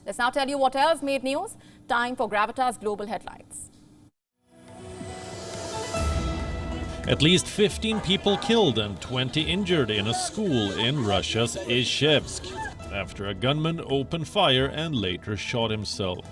Let's now tell you what else made news. Time for Gravitas Global Headlines. At least 15 people killed and 20 injured in a school in Russia's Izhevsk after a gunman opened fire and later shot himself.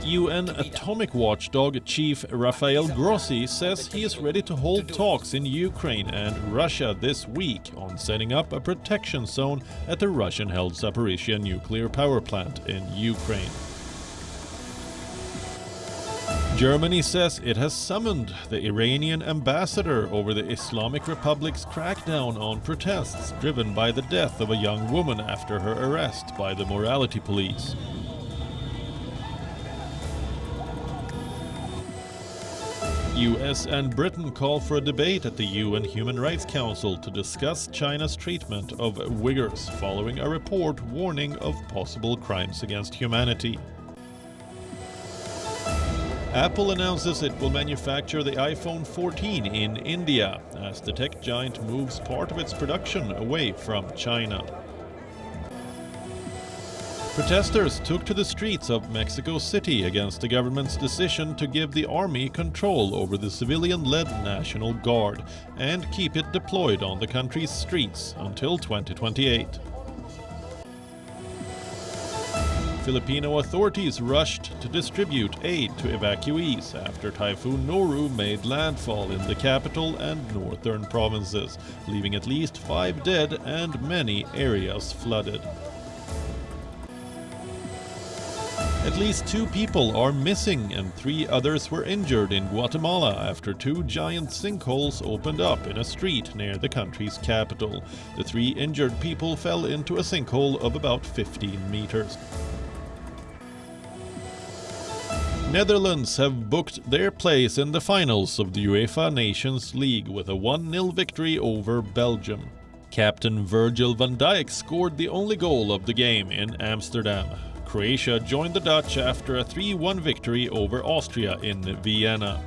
UN atomic watchdog chief Rafael Grossi says he is ready to hold talks in Ukraine and Russia this week on setting up a protection zone at the Russian-held Zaporizhzhia nuclear power plant in Ukraine. Germany says it has summoned the Iranian ambassador over the Islamic Republic's crackdown on protests driven by the death of a young woman after her arrest by the morality police. US and Britain call for a debate at the UN Human Rights Council to discuss China's treatment of Uyghurs following a report warning of possible crimes against humanity. Apple announces it will manufacture the iPhone 14 in India as the tech giant moves part of its production away from China. Protesters took to the streets of Mexico City against the government's decision to give the army control over the civilian-led National Guard and keep it deployed on the country's streets until 2028. Filipino authorities rushed to distribute aid to evacuees after Typhoon Noru made landfall in the capital and northern provinces, leaving at least 5 dead and many areas flooded. At least 2 people are missing and 3 others were injured in Guatemala after 2 giant sinkholes opened up in a street near the country's capital. The 3 injured people fell into a sinkhole of about 15 meters. Netherlands have booked their place in the finals of the Uefa Nations League with a 1-0 victory over Belgium. Captain Virgil van Dijk scored the only goal of the game in Amsterdam. Croatia joined the Dutch after a 3-1 victory over Austria in Vienna.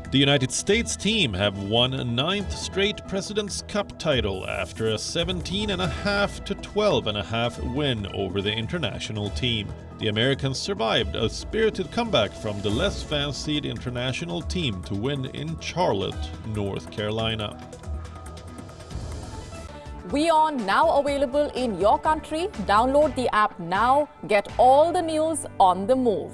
The United States team have won a 9th straight President's Cup title after a 17.5 to 12.5 win over the international team. The Americans survived a spirited comeback from the less fancied international team to win in Charlotte, North Carolina. WION now available in your country. Download the app now. Get all the news on the move.